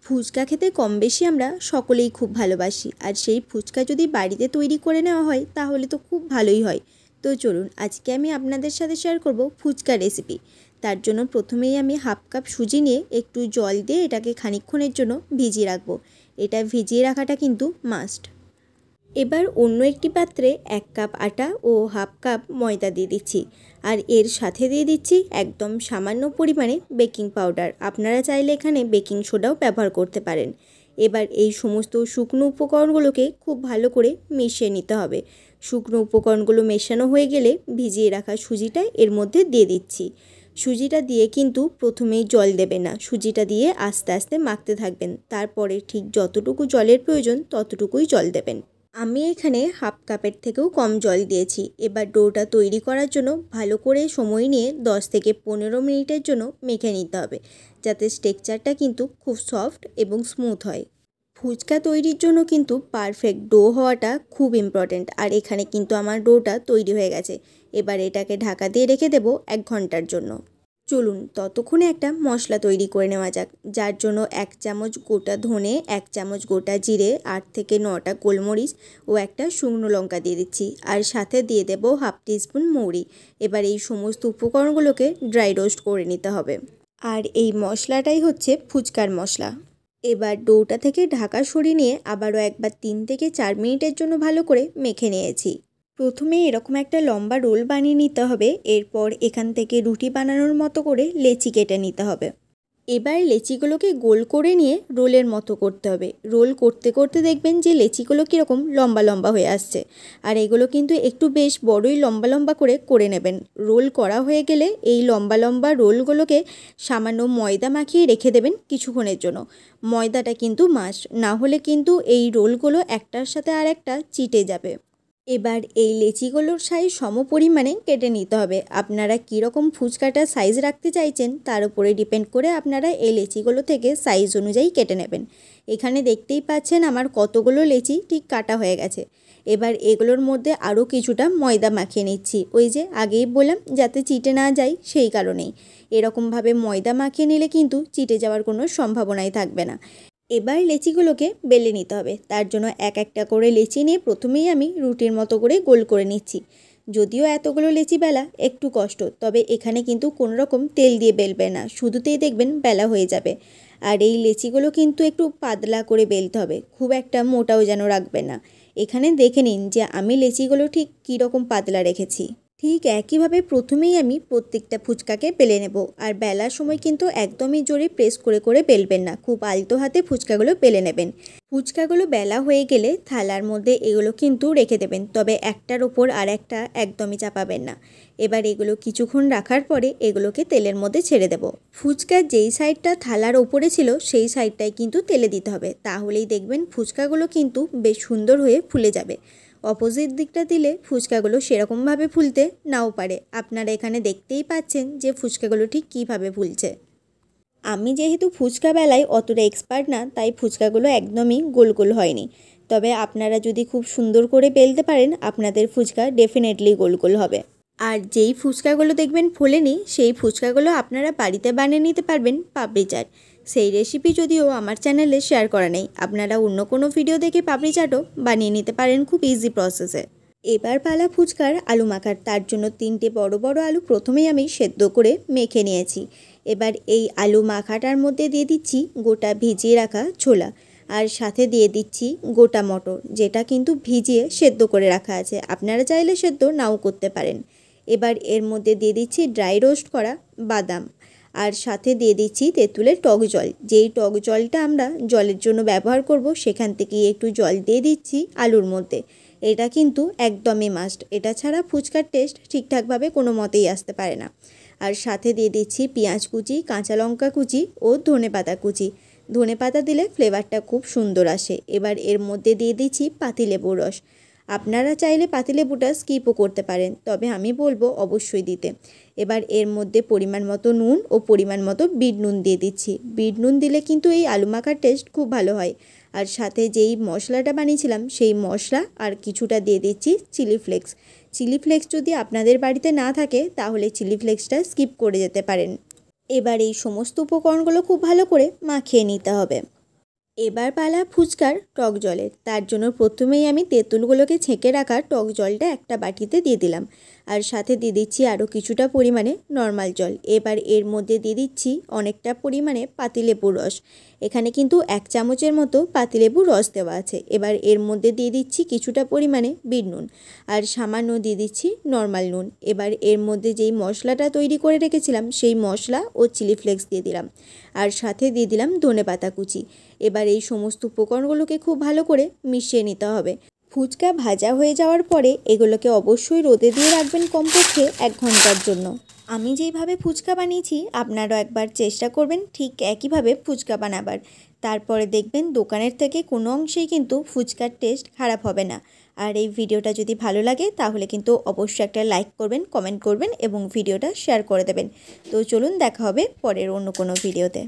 ফুচকা খেতে কম বেশি আমরা সকলেই খুব ভালোবাসি, আর সেই ফুচকা যদি বাড়িতে তৈরি করে নেওয়া হয় তাহলে তো খুব ভালোই হয়। তো চলুন আজকে আমি আপনাদের সাথে শেয়ার করব ফুচকা রেসিপি। তার জন্য প্রথমেই আমি হাফ কাপ সুজি নিয়ে একটু জল দিয়ে এটাকে খানিকক্ষণের জন্য ভিজিয়ে রাখবো। এটা ভিজিয়ে রাখাটা কিন্তু মাস্ট। এবার অন্য একটি পাত্রে 1 কাপ আটা ও হাফ কাপ ময়দা দিয়ে দিচ্ছি, আর এর সাথে দিয়ে দিচ্ছি একদম সামান্য পরিমাণে বেকিং পাউডার। আপনারা চাইলে এখানে বেকিং সোডাও ব্যবহার করতে পারেন। এবার এই সমস্ত শুকনো উপকরণগুলোকে খুব ভালো করে মিশিয়ে নিতে হবে। শুকনো উপকরণগুলো মেশানো হয়ে গেলে ভিজিয়ে রাখা সুজিটা এর মধ্যে দিয়ে দিচ্ছি। সুজিটা দিয়ে কিন্তু প্রথমেই জল দেবেন না, সুজিটা দিয়ে আস্তে আস্তে মাখতে থাকবেন। তারপরে ঠিক যতটুকু জলের প্রয়োজন ততটুকুই জল দেবেন। আমি এখানে হাফ কাপের থেকেও কম জল দিয়েছি। এবার ডোটা তৈরি করার জন্য ভালো করে সময় নিয়ে 10 থেকে 15 মিনিটের জন্য মেখে নিতে হবে, যাতে টেক্সচারটা কিন্তু খুব সফট এবং স্মুথ হয়। ফুচকা তৈরির জন্য কিন্তু পারফেক্ট ডো হওয়াটা খুব ইম্পর্ট্যান্ট, আর এখানে কিন্তু আমার ডোটা তৈরি হয়ে গেছে। এবার এটাকে ঢাকা দিয়ে রেখে দেবো 1 ঘন্টার জন্য। চলুন ততক্ষণে একটা মশলা তৈরি করে নেওয়া যাক। যার জন্য 1 চামচ গোটা ধনে, 1 চামচ গোটা জিরে, 8 থেকে 9টা গোলমরিচ ও একটা শুকনো লঙ্কা দিয়ে দিচ্ছি, আর সাথে দিয়ে দেবো হাফ টিস্পুন মৌরি। এবার এই সমস্ত উপকরণগুলোকে ড্রাই রোস্ট করে নিতে হবে। আর এই মশলাটাই হচ্ছে ফুচকার মশলা। এবার ডোটা থেকে ঢাকা সরিয়ে নিয়ে আবারও একবার 3 থেকে 4 মিনিটের জন্য ভালো করে মেখে নিয়েছি। প্রথমে এরকম একটা লম্বা রোল বানিয়ে নিতে হবে। এরপর এখান থেকে রুটি বানানোর মতো করে লেচি কেটে নিতে হবে। এবার লেচিগুলোকে গোল করে নিয়ে রোলের মতো করতে হবে। রোল করতে করতে দেখবেন যে লেচিগুলো কীরকম লম্বা লম্বা হয়ে আসছে, আর এগুলো কিন্তু একটু বেশ বড়ই লম্বা লম্বা করে নেবেন। রোল করা হয়ে গেলে এই লম্বা লম্বা রোলগুলোকে সামান্য ময়দা মাখিয়ে রেখে দেবেন কিছুক্ষণের জন্য। ময়দাটা কিন্তু মাস্ট, না হলে কিন্তু এই রোলগুলো একটার সাথে আর একটা চিটে যাবে। এবার এই লেচিগুলোর সাইজ সম পরিমাণে কেটে নিতে হবে। আপনারা কীরকম ফুচকাটা সাইজ রাখতে চাইছেন তার উপরে ডিপেন্ড করে আপনারা এই লেচিগুলো থেকে সাইজ অনুযায়ী কেটে নেবেন। এখানে দেখতেই পাচ্ছেন আমার কতগুলো লেচি ঠিক কাটা হয়ে গেছে। এবার এগুলোর মধ্যে আরও কিছুটা ময়দা মাখিয়ে নিচ্ছি। ওই যে আগেই বললাম যাতে চিটে না যায়, সেই কারণেই এরকমভাবে ময়দা মাখিয়ে নিলে কিন্তু চিটে যাওয়ার কোনো সম্ভাবনাই থাকবে না। এবার লেচিগুলোকে বেলে নিতে হবে। তার জন্য এক একটা করে লেচি নিয়ে প্রথমেই আমি রুটির মতো করে গোল করে নিচ্ছি। যদিও এতগুলো লেচি বেলা একটু কষ্ট, তবে এখানে কিন্তু কোনো রকম তেল দিয়ে বেলবে না, শুধুতেই দেখবেন বেলা হয়ে যাবে। আর এই লেচিগুলো কিন্তু একটু পাতলা করে বেলতে হবে, খুব একটা মোটাও যেন রাখবে না। এখানে দেখে নিন যে আমি লেচিগুলো ঠিক কীরকম পাতলা রেখেছি। ঠিক একইভাবে প্রথমেই আমি প্রত্যেকটা ফুচকাকে বেলে নেব। আর বেলার সময় কিন্তু একদমই জোরে প্রেস করে করে বেলবেন না, খুব আলতো হাতে ফুচকাগুলো বেলে নেবেন। ফুচকাগুলো বেলা হয়ে গেলে থালার মধ্যে এগুলো কিন্তু রেখে দেবেন, তবে একটার ওপর আর একটা একদমই চাপাবেন না। এবার এগুলো কিছুক্ষণ রাখার পরে এগুলোকে তেলের মধ্যে ছেড়ে দেব। ফুচকার যেই সাইডটা থালার ওপরে ছিল সেই সাইডটাই কিন্তু তেলে দিতে হবে, তাহলেই দেখবেন ফুচকাগুলো কিন্তু বেশ সুন্দর হয়ে ফুলে যাবে। অপোজিট দিকটা দিলে ফুচকাগুলো সেরকমভাবে ফুলতে নাও পারে। আপনারা এখানে দেখতেই পাচ্ছেন যে ফুচকাগুলো ঠিক কীভাবে ফুলছে। আমি যেহেতু ফুচকা বেলায় অতটা এক্সপার্ট না, তাই ফুচকাগুলো একদমই গোল গোল হয়নি। তবে আপনারা যদি খুব সুন্দর করে বেলতে পারেন আপনাদের ফুচকা ডেফিনেটলি গোল গোল হবে। আর যেই ফুচকাগুলো দেখবেন ফোলেনি সেই ফুচকাগুলো আপনারা বাড়িতে বানিয়ে নিতে পারবেন পাপড়ি চাট। সেই রেসিপি যদিও আমার চ্যানেলে শেয়ার করা নেই, আপনারা অন্য কোনো ভিডিও দেখে পাপড়ি চাটও বানিয়ে নিতে পারেন খুব ইজি প্রসেসে। এবার পালা ফুচকার আলু মাখার। তার জন্য 3টে বড় বড় আলু প্রথমেই আমি সেদ্ধ করে মেখে নিয়েছি। এবার এই আলু মাখাটার মধ্যে দিয়ে দিচ্ছি গোটা ভিজিয়ে রাখা ছোলা, আর সাথে দিয়ে দিচ্ছি গোটা মটর, যেটা কিন্তু ভিজিয়ে সেদ্ধ করে রাখা আছে। আপনারা চাইলে সেদ্ধ নাও করতে পারেন। এবার এর মধ্যে দিয়ে দিচ্ছি ড্রাই রোস্ট করা বাদাম, আর সাথে দিয়ে দিচ্ছি তেঁতুলের টক জল। যেই টক জলটা আমরা জলের জন্য ব্যবহার করব সেখান থেকেই একটু জল দিয়ে দিচ্ছি আলুর মধ্যে। এটা কিন্তু একদমই মাস্ট, এটা ছাড়া ফুচকার টেস্ট ঠিকঠাকভাবে কোনো মতেই আসতে পারে না। আর সাথে দিয়ে দিচ্ছি পেঁয়াজ কুচি, কাঁচা লঙ্কা কুচি ও ধনেপাতা কুচি। ধনেপাতা দিলে ফ্লেভারটা খুব সুন্দর আসে। এবার এর মধ্যে দিয়ে দিচ্ছি পাতিলেবুর রস। আপনারা চাইলে পাতিলেবুটা স্কিপও করতে পারেন, তবে আমি বলবো অবশ্যই দিতে। এবার এর মধ্যে পরিমাণ মতো নুন ও পরিমাণ মতো বিট নুন দিয়ে দিচ্ছি। বিট নুন দিলে কিন্তু এই আলু মাখার টেস্ট খুব ভালো হয়। আর সাথে যেই মশলাটা বানিয়েছিলাম সেই মশলা আর কিছুটা দিয়ে দিচ্ছি চিলি ফ্লেক্স। চিলি ফ্লেক্স যদি আপনাদের বাড়িতে না থাকে তাহলে চিলি ফ্লেক্সটা স্কিপ করে যেতে পারেন। এবার এই সমস্ত উপকরণগুলো খুব ভালো করে মাখিয়ে নিতে হবে। এবার পালা ফুচকার টক জলের। তার জন্য প্রথমেই আমি তেঁতুলগুলোকে ছেঁকে রাখা টক জলটা একটা বাটিতে দিয়ে দিলাম, আর সাথে দিয়ে দিচ্ছি আরও কিছুটা পরিমাণে নর্মাল জল। এবার এর মধ্যে দিয়ে দিচ্ছি অনেকটা পরিমাণে পাতিলেবুর রস। এখানে কিন্তু 1 চামচের মতো পাতিলেবুর রস দেওয়া আছে। এবার এর মধ্যে দিয়ে দিচ্ছি কিছুটা পরিমাণে বিট নুন, আর সামান্য দিয়ে দিচ্ছি নর্মাল নুন। এবার এর মধ্যে যেই মশলাটা তৈরি করে রেখেছিলাম সেই মশলা ও চিলি ফ্লেক্স দিয়ে দিলাম, আর সাথে দিয়ে দিলাম ধনেপাতা কুচি। এবার এই সমস্ত উপকরণগুলোকে খুব ভালো করে মিশিয়ে নিতে হবে। ফুচকা ভাজা হয়ে যাওয়ার পরে এগুলোকে অবশ্যই রোদে দিয়ে রাখবেন কমপক্ষে 1 ঘন্টার জন্য। আমি যেইভাবে ফুচকা বানিয়েছি আপনারাও একবার চেষ্টা করবেন ঠিক একইভাবে ফুচকা বানাবার। তারপরে দেখবেন দোকানের থেকে কোনো অংশেই কিন্তু ফুচকার টেস্ট খারাপ হবে না। আর এই ভিডিওটা যদি ভালো লাগে তাহলে কিন্তু অবশ্যই একটা লাইক করবেন, কমেন্ট করবেন এবং ভিডিওটা শেয়ার করে দেবেন। তো চলুন দেখা হবে পরের অন্য কোনো ভিডিওতে।